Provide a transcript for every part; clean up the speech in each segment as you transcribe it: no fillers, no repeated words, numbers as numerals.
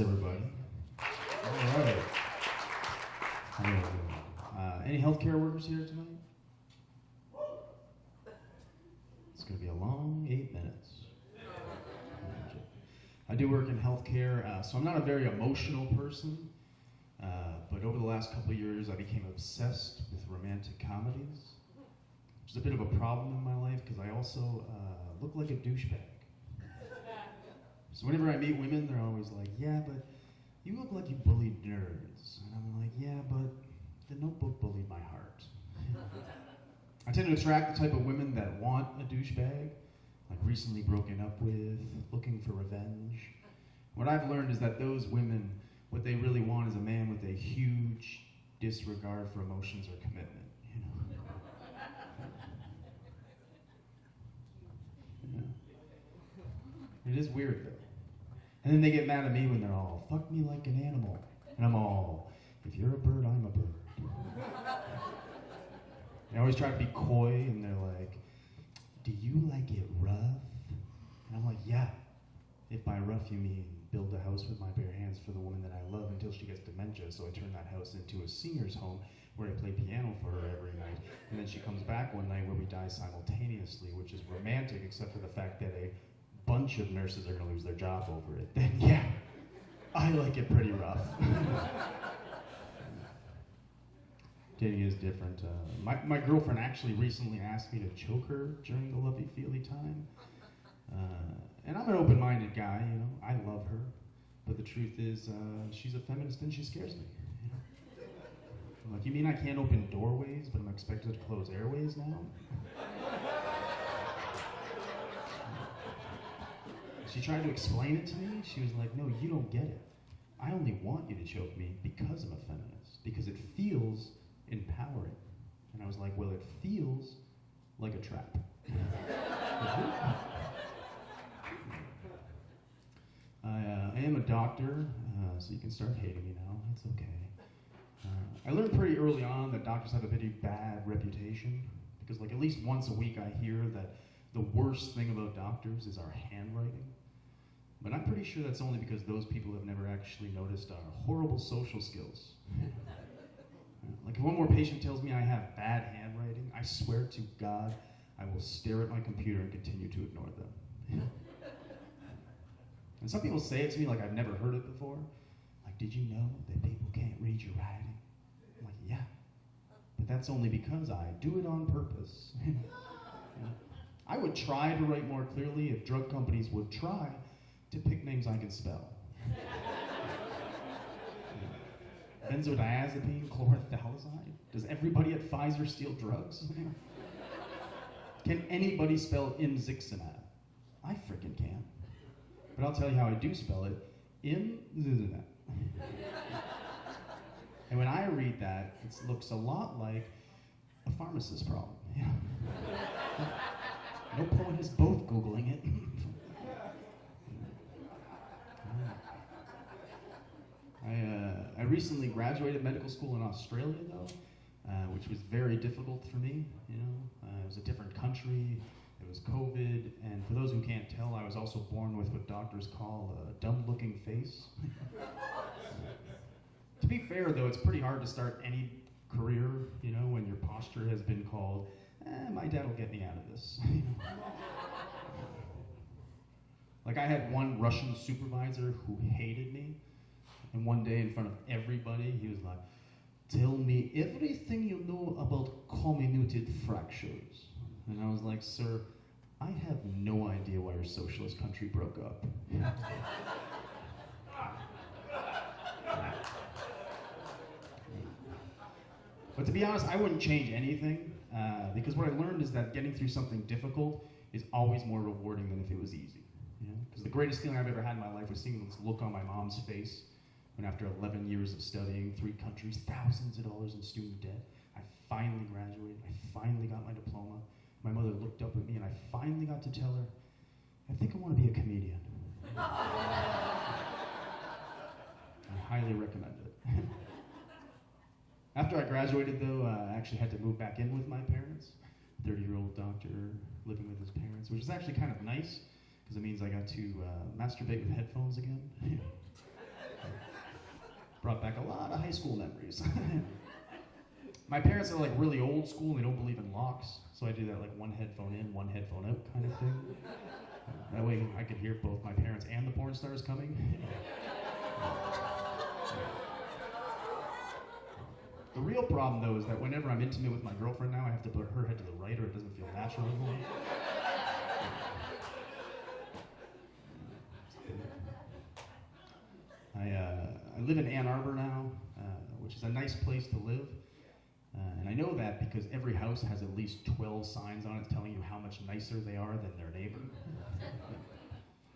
everybody. All right. Any healthcare workers here tonight? It's going to be a long 8 minutes. I do work in healthcare, so I'm not a very emotional person, but over the last couple of years I became obsessed with romantic comedies, which is a bit of a problem in my life because I also look like a douchebag. So whenever I meet women, they're always like, yeah, but you look like you bullied nerds. And I'm like, yeah, but the Notebook bullied my heart. I tend to attract the type of women that want a douchebag, like recently broken up with, looking for revenge. What I've learned is that those women, what they really want is a man with a huge disregard for emotions or commitment, you know? Yeah. It is weird though. And then they get mad at me when they're all, fuck me like an animal. And I'm all, if you're a bird, I'm a bird. They always try to be coy, and they're like, do you like it rough? And I'm like, yeah. If by rough you mean build a house with my bare hands for the woman that I love until she gets dementia, so I turn that house into a senior's home where I play piano for her every night, and then she comes back one night where we die simultaneously, which is romantic except for the fact that a bunch of nurses are going to lose their job over it, then yeah, I like it pretty rough. Dating is different. My girlfriend actually recently asked me to choke her during the lovey-feely time. And I'm an open-minded guy, you know, I love her. But the truth is, she's a feminist and she scares me. You know? I'm like, you mean I can't open doorways, but I'm expected to close airways now? She tried to explain it to me. She was like, no, you don't get it. I only want you to choke me because I'm a feminist, because it feels empowering. And I was like, well, it feels like a trap. I am a doctor, so you can start hating me now. It's okay. I learned pretty early on that doctors have a pretty bad reputation, because like at least once a week I hear that the worst thing about doctors is our handwriting. But I'm pretty sure that's only because those people have never actually noticed our horrible social skills. Like if one more patient tells me I have bad handwriting, I swear to God, I will stare at my computer and continue to ignore them. And some people say it to me like I've never heard it before. Like, did you know that people can't read your writing? I'm like, yeah. But that's only because I do it on purpose. I would try to write more clearly if drug companies would try to pick names I can spell. Benzodiazepine, chlorothalazide. Does everybody at Pfizer steal drugs? Can anybody spell imziximab? I frickin' can. But I'll tell you how I do spell it. Imziximab. And when I read that, it looks a lot like a pharmacist problem. No point is both Googling it. I recently graduated medical school in Australia, though, which was very difficult for me. You know, it was a different country. It was COVID, and for those who can't tell, I was also born with what doctors call a dumb-looking face. To be fair, though, it's pretty hard to start any career, you know, when your posture has been called, my dad will get me out of this. Like I had one Russian supervisor who hated me, and one day in front of everybody, he was like, tell me everything you know about comminuted fractures. And I was like, sir, I have no idea why your socialist country broke up. But to be honest, I wouldn't change anything, because what I learned is that getting through something difficult is always more rewarding than if it was easy. Because the greatest feeling I've ever had in my life was seeing this look on my mom's face when after 11 years of studying, 3 countries, thousands of dollars in student debt, I finally graduated, I finally got my diploma. My mother looked up at me and I finally got to tell her, I think I want to be a comedian. I highly recommend it. After I graduated though, I actually had to move back in with my parents. 30-year-old doctor living with his parents, which is actually kind of nice, because it means I got to masturbate with headphones again. Brought back a lot of high school memories. My parents are like really old school and they don't believe in locks, so I do that like one headphone in, one headphone out kind of thing. That way I could hear both my parents and the porn stars coming. The real problem though is that whenever I'm intimate with my girlfriend now, I have to put her head to the right or it doesn't feel natural anymore. I live in Ann Arbor now, which is a nice place to live. And I know that because every house has at least 12 signs on it telling you how much nicer they are than their neighbor.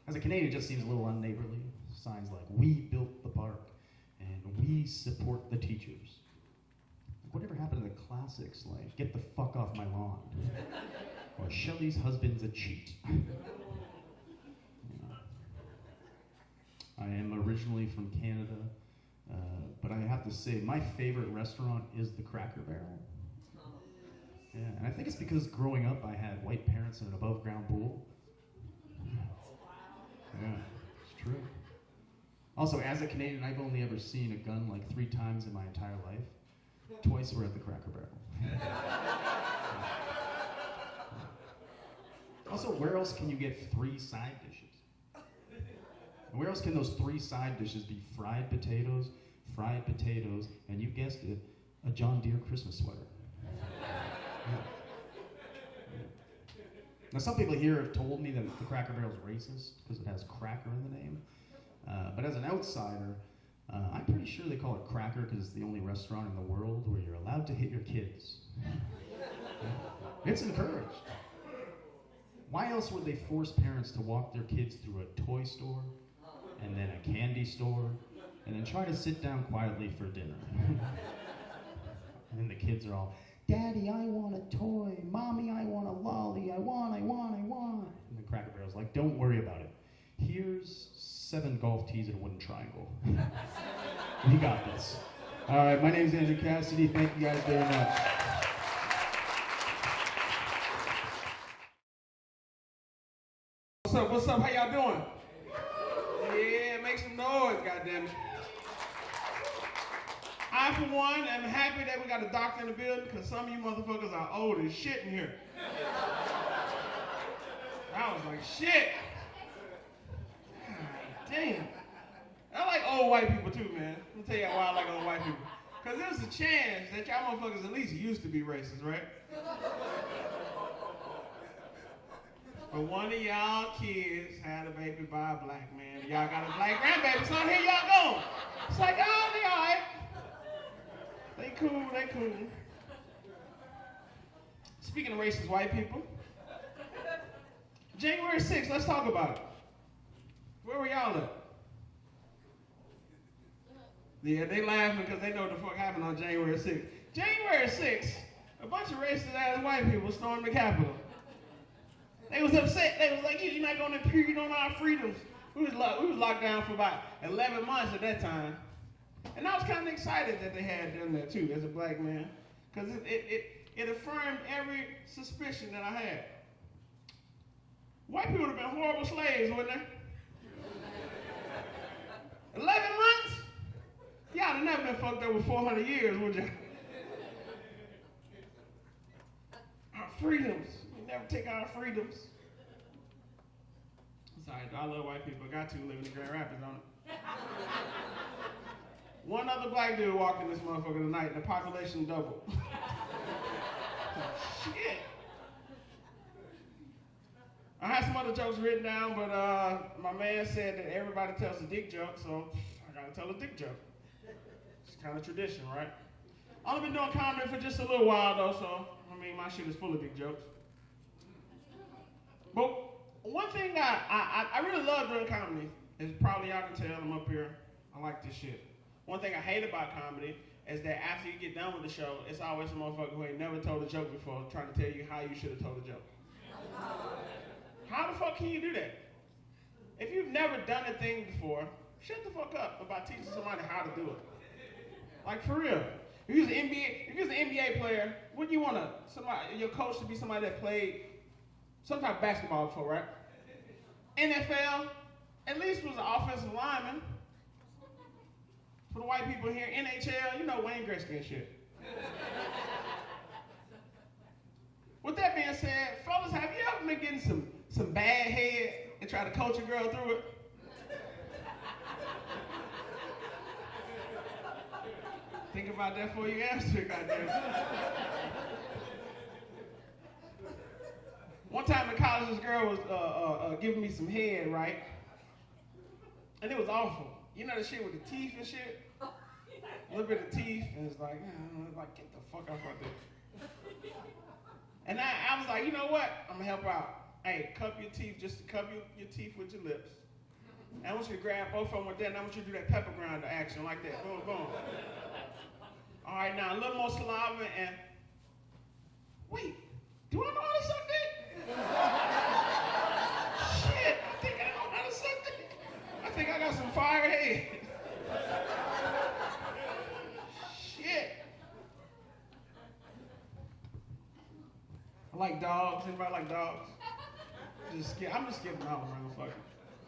As a Canadian, it just seems a little unneighborly. Signs like, "We built the park," and "We support the teachers." Whatever happened to the classics like, "Get the fuck off my lawn," or "Shelley's husband's a cheat." I am originally from Canada, but I have to say my favorite restaurant is the Cracker Barrel. Yeah, and I think it's because growing up I had white parents and an above ground pool. Yeah, it's true. Also, as a Canadian, I've only ever seen a gun like 3 times in my entire life. Twice were at the Cracker Barrel. Also, where else can you get 3 side dishes? Where else can those 3 side dishes be fried potatoes, and you guessed it, a John Deere Christmas sweater? Yeah. Now, some people here have told me that the Cracker Barrel is racist because it has cracker in the name. But as an outsider, I'm pretty sure they call it Cracker because it's the only restaurant in the world where you're allowed to hit your kids. It's encouraged. Why else would they force parents to walk their kids through a toy store, and then a candy store, and then try to sit down quietly for dinner? And then the kids are all, "Daddy, I want a toy. Mommy, I want a lolly. I want. And the Cracker Barrel's like, "Don't worry about it. Here's 7 golf tees and a wooden triangle. You got this." All right, my name's Andrew Cassidy. Thank you guys very much. What's up? How y'all doing? Yeah, make some noise, goddammit. I, for one, am happy that we got a doctor in the building because some of you motherfuckers are old as shit in here. I was like, shit. God damn. I like old white people too, man. Let me tell you why I like old white people. Because there's a chance that y'all motherfuckers at least used to be racist, right? But one of y'all kids had a baby by a black man. Y'all got a black grandbaby, so here y'all go. It's like, oh, they all right. They cool. Speaking of racist white people, January 6th, let's talk about it. Where were y'all at? Yeah, they laughing because they know what the fuck happened on January 6th. January 6th, a bunch of racist ass white people stormed the Capitol. They was upset. They was like, "You're not going to impede on our freedoms." We was locked down for about 11 months at that time. And I was kind of excited that they had done that too, as a black man. Because it affirmed every suspicion that I had. White people would have been horrible slaves, wouldn't they? 11 months? Y'all have never been fucked up with 400 years, would you? Our freedoms. We never take our freedoms. Sorry, I love white people. I got to live in the Grand Rapids on it. One other black dude walked in this motherfucker tonight and the population doubled. Shit. I had some other jokes written down, but my man said that everybody tells a dick joke, so I gotta tell a dick joke. It's kind of tradition, right? I've only been doing comedy for just a little while though, so I mean my shit is full of dick jokes. But one thing I really love doing comedy is probably y'all can tell I'm up here. I like this shit. One thing I hate about comedy is that after you get done with the show, it's always a motherfucker who ain't never told a joke before trying to tell you how you should have told a joke. How the fuck can you do that? If you've never done a thing before, shut the fuck up about teaching somebody how to do it. Like for real. If you was an NBA player, wouldn't you want your coach to be somebody that played some type of basketball before, right? NFL, at least was an offensive lineman. For the white people here, NHL, you know Wayne Gretzky and shit. With that being said, fellas, have you ever been getting some bad head and try to coach a girl through it? Think about that before you answer it, goddamn. One time in college, this girl was giving me some head, right? And it was awful. You know the shit with the teeth and shit? A little bit of teeth, and it's like, get the fuck off right there. And I was like, you know what? I'm gonna help out. Hey, cup your teeth, just cup your teeth with your lips. And I want you to grab both of them with that, and I want you to do that pepper grinder action like that. Boom, boom. All right, now a little more saliva and wait, do I know how to suck dick? Shit, I think I know how to suck dick. I think I got some fire head. Shit. I like dogs. Anybody like dogs? I'm just skipping out around fucking.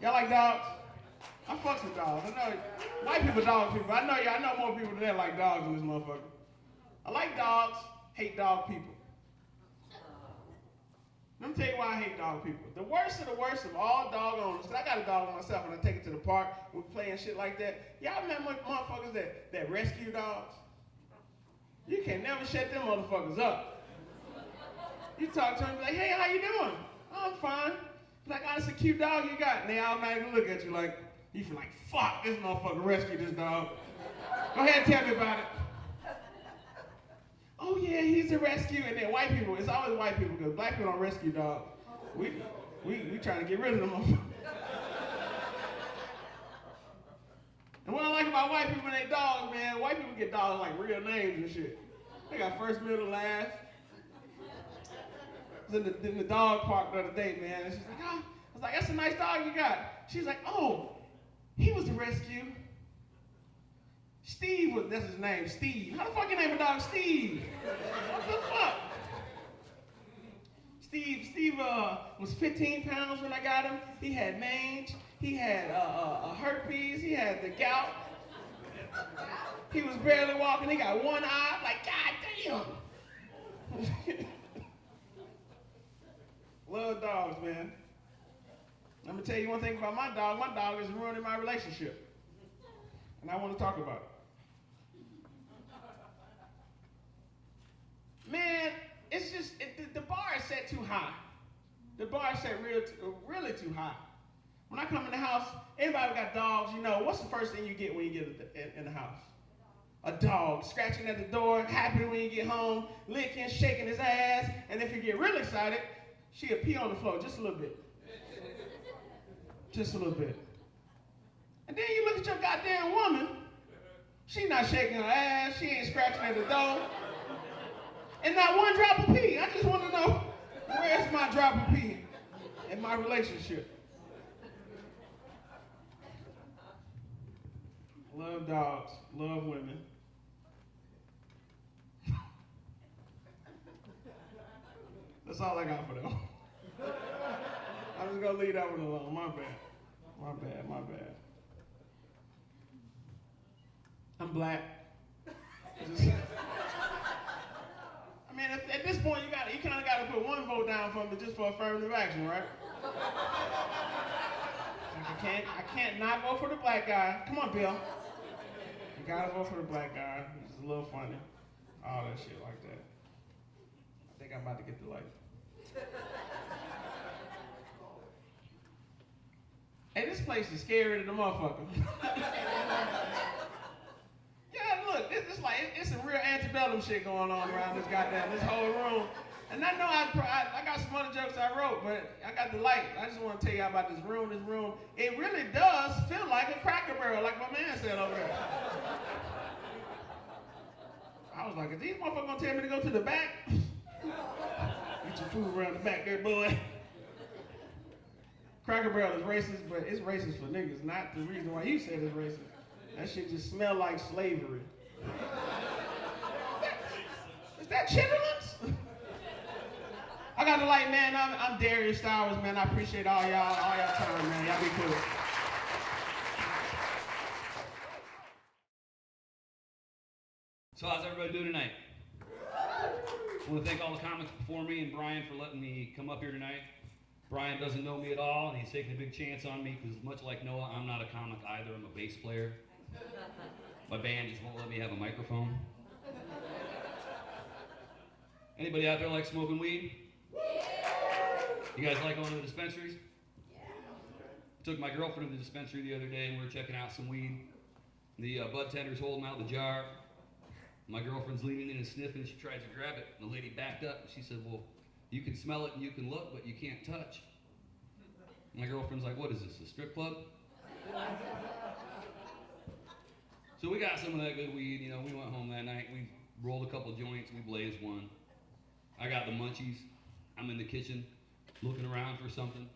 Y'all like dogs? I fucks with dogs. I know white people, dog people. I know more people than that like dogs in this motherfucker. I like dogs, hate dog people. Let me tell you why I hate dog people. The worst of all dog owners, because I got a dog myself when I take it to the park, we play and shit like that. Y'all remember motherfuckers that rescue dogs? You can never shut them motherfuckers up. You talk to them, be like, hey, how you doing? Oh, I'm fine. Like, oh, it's a cute dog you got. And they automatically look at you like, you feel like, fuck, this motherfucker rescued this dog. Go ahead and tell me about it. Oh yeah, he's a rescue. And then white people, it's always white people because black people don't rescue dogs. We trying to get rid of them motherfuckers. And what I like about white people and their dogs, man, white people get dogs like real names and shit. They got first, middle, last. I was in the dog park the other day, man. And she's like, oh, I was like, that's a nice dog you got. She's like, oh, he was a rescue. Steve that's his name, Steve. How the fuck you name a dog Steve? What the fuck? Steve was 15 pounds when I got him. He had mange. He had herpes. He had the gout. He was barely walking. He got one eye. Like, god damn. Love dogs, man. I'm gonna tell you one thing about my dog. My dog is ruining my relationship. And I want to talk about it. Man, it's just, the bar is set too high. The bar is set really too high. When I come in the house, anybody got dogs, you know, what's the first thing you get when you get in the house? A dog scratching at the door, happy when you get home, licking, shaking his ass, and if you get real excited, she'll pee on the floor just a little bit. Just a little bit. And then you look at your goddamn woman, she not shaking her ass, she ain't scratching at the door, and not one drop of pee. I just want to know, where's my drop of pee in my relationship? Love dogs, love women. That's all I got for them. I'm just gonna leave that one alone. My bad. I'm black. I mean, at this point, you kind of got to put one vote down for me just for affirmative action, right? I can't not vote for the black guy. Come on, Bill. You gotta vote for the black guy. He's a little funny. All that shit like that. I think I'm about to get the light. Hey, this place is scary to the motherfucker. Yeah, look, it's some real antebellum shit going on around this whole room. And I know I got some other jokes I wrote, but I got the light. I just want to tell you about this room. This room, it really does feel like a Cracker Barrel, like my man said over there. I was like, is these motherfuckers gonna tell me to go to the back? Get your food around the back there, boy. Cracker Barrel is racist, but it's racist for niggas, not the reason why you said it's racist. That shit just smell like slavery. Is that Chitterlings? I got the light, man. I'm Darius Stowers, man. I appreciate all y'all time, man. Y'all be cool. So how's everybody doing tonight? I want to thank all the comics before me and Brian for letting me come up here tonight. Brian doesn't know me at all, and he's taking a big chance on me because much like Noah, I'm not a comic either. I'm a bass player. My band just won't let me have a microphone. Anybody out there like smoking weed? You guys like going to the dispensaries? Took my girlfriend to the dispensary the other day and we were checking out some weed. The bud tender's holding out the jar. My girlfriend's leaning in and sniffing and she tries to grab it. And the lady backed up and she said, well, you can smell it and you can look, but you can't touch. My girlfriend's like, what is this, a strip club? So we got some of that good weed. You know, we went home that night. We rolled a couple joints. We blazed one. I got the munchies. I'm in the kitchen looking around for something.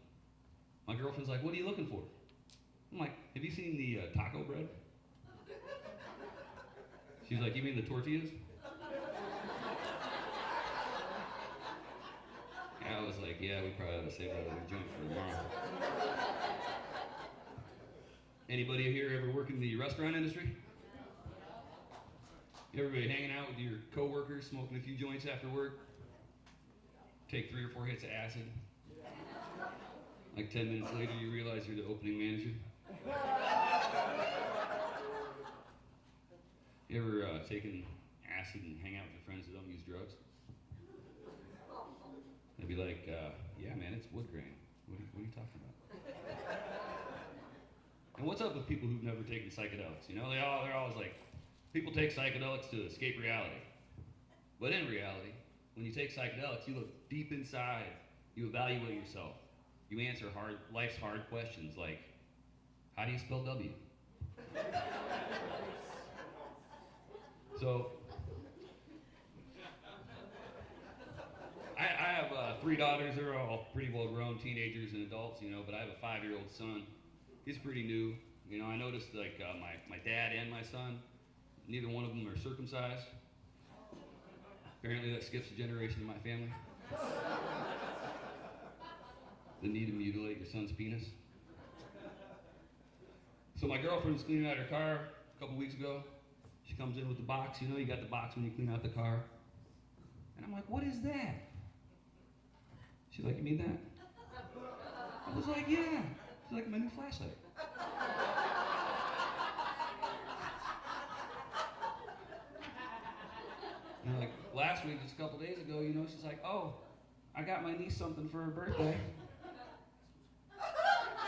My girlfriend's like, what are you looking for? I'm like, have you seen the taco bread? She's like, you mean the tortillas? I was like, yeah, we probably ought to save that other joint for tomorrow. Anybody here ever work in the restaurant industry? Everybody hanging out with your coworkers, smoking a few joints after work? Take 3 or 4 hits of acid. Like 10 minutes later, you realize you're the opening manager. You ever taken acid and hang out with your friends that don't use drugs? They'd be like, yeah, man, it's wood grain. What are you talking about? And what's up with people who've never taken psychedelics? You know, they're always like, people take psychedelics to escape reality. But in reality, when you take psychedelics, you look deep inside. You evaluate yourself. You answer life's hard questions like, how do you spell W? So, I have 3 daughters. They're all pretty well grown teenagers and adults, you know, but I have a 5-year-old son. He's pretty new. You know, I noticed like my dad and my son, neither one of them are circumcised. Apparently that skips a generation in my family. The need to mutilate your son's penis. So my girlfriend was cleaning out her car a couple weeks ago. She comes in with the box. You know, you got the box when you clean out the car. And I'm like, what is that? She's like, you mean that? I was like, yeah. She's like, my new flashlight. And like last week, just a couple days ago, you know, she's like, oh, I got my niece something for her birthday.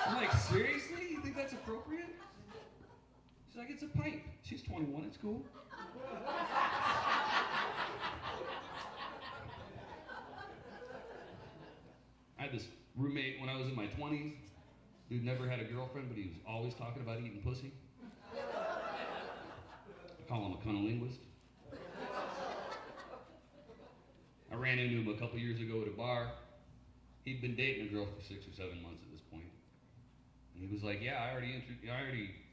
I'm like, seriously? You think that's appropriate? She's like, it's a pipe. She's 21, it's cool. I had this roommate when I was in my 20s who'd never had a girlfriend, but he was always talking about eating pussy. I call him a cunnilinguist. I ran into him a couple years ago at a bar. He'd been dating a girl for 6 or 7 months at this point. And he was like, yeah, I already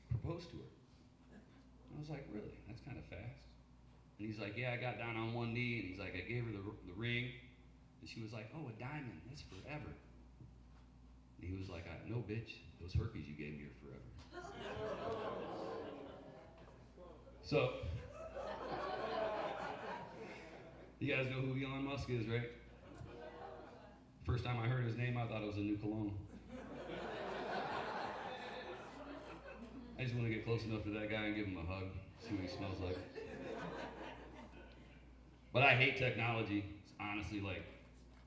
proposed to her. And I was like, really? That's kind of fast. And he's like, yeah, I got down on one knee, and he's like, I gave her the ring. And she was like, oh, a diamond, that's forever. And he was like, no, bitch, those herpes you gave me are forever. So, you guys know who Elon Musk is, right? First time I heard his name, I thought it was a new cologne. I just want to get close enough to that guy and give him a hug, see what he smells like. But I hate technology. It's honestly, like,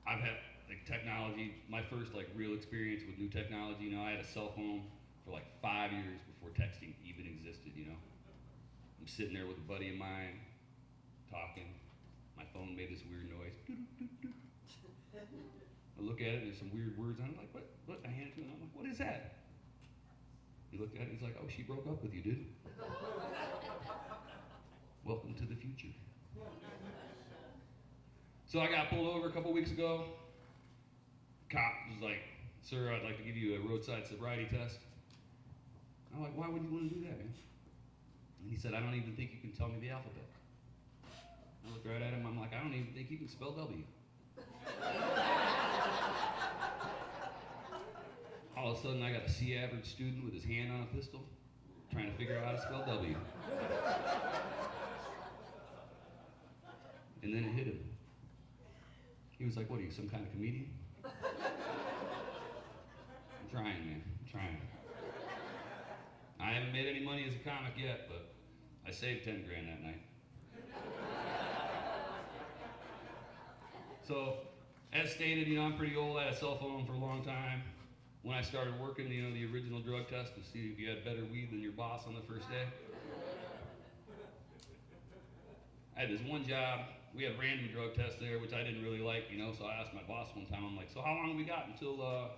I've had like technology, my first like real experience with new technology, you know, I had a cell phone for like 5 years before texting even existed, you know. I'm sitting there with a buddy of mine, talking. My phone made this weird noise. I look at it, and there's some weird words on it. I'm like, what? I hand it to him, and I'm like, what is that? He looked at it, and he's like, oh, she broke up with you, dude. Welcome to the future. So I got pulled over a couple weeks ago. Cop was like, sir, I'd like to give you a roadside sobriety test. I'm like, why would you want to do that, man? And he said, I don't even think you can tell me the alphabet. I looked right at him, I'm like, I don't even think you can spell W. All of a sudden, I got a C average student with his hand on a pistol, trying to figure out how to spell W. And then it hit him. He was like, what are you, some kind of comedian? I'm trying, man. I'm trying. I haven't made any money as a comic yet, but I saved 10 grand that night. So, as stated, I'm pretty old. I had a cell phone for a long time. When I started working, the original drug test to see if you had better weed than your boss on the first day. I had this one job. We had random drug tests there, which I didn't really like, so I asked my boss one time, I'm like, so how long have we got until,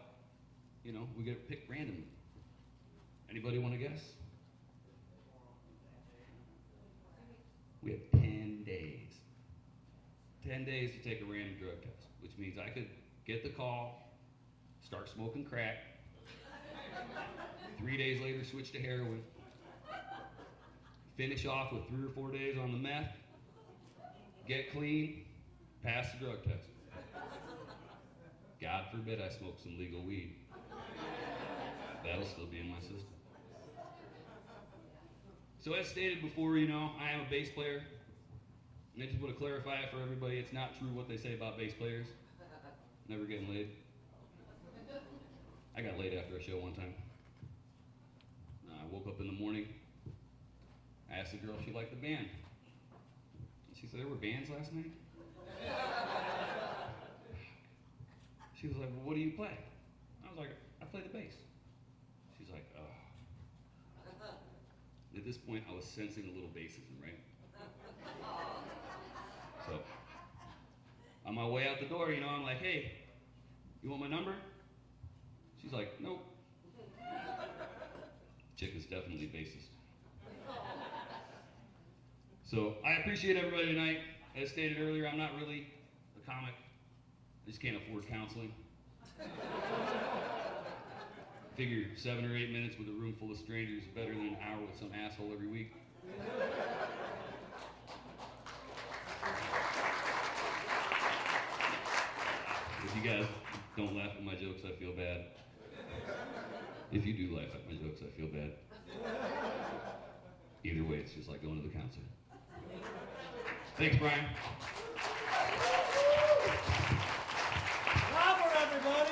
we get picked randomly? Anybody want to guess? We have 10 days. 10 days to take a random drug test, which means I could get the call, start smoking crack, 3 days later switch to heroin, finish off with 3 or 4 days on the meth, get clean, pass the drug test. God forbid I smoke some legal weed. That'll still be in my system. So as stated before, I am a bass player. And I just want to clarify it for everybody, it's not true what they say about bass players. Never getting laid. I got laid after a show one time. I woke up in the morning. I asked the girl if she liked the band. She said, there were bands last night? She was like, well, what do you play? I was like, I play the bass. She's like, oh. At this point, I was sensing a little bassism, right? So, on my way out the door, I'm like, hey, you want my number? She's like, nope. Chick is definitely bassist. So, I appreciate everybody tonight. As stated earlier, I'm not really a comic. I just can't afford counseling. Figure 7 or 8 minutes with a room full of strangers is better than an hour with some asshole every week. If you guys don't laugh at my jokes, I feel bad. If you do laugh at my jokes, I feel bad. Either way, it's just like going to the counselor. Thanks, Brian. Clap for everybody!